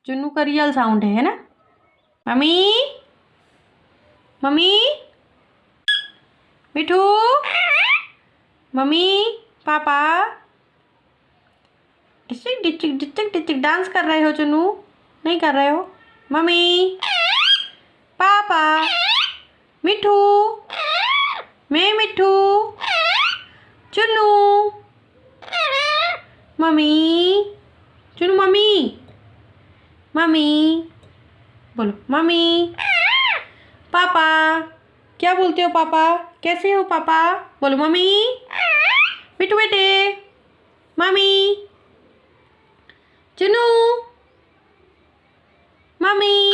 चुन्नू का real sound है ना। मम्मी, मम्मी, मिठू, मम्मी, पापा। डिचिक डिचिक डिचिक डिचिक डांस कर रहे हो चुन्नू? नहीं कर रहे हो? मम्मी, पापा, मिठू, मैं Mithu, Chunnu, mummy, Chunnu mummy, mummy, बोलो मम्मी, पापा। क्या बोलते हो पापा? कैसे हो पापा? बोलो मम्मी, मिठू बेटे, मम्मी, चुन्नू, मम्मी।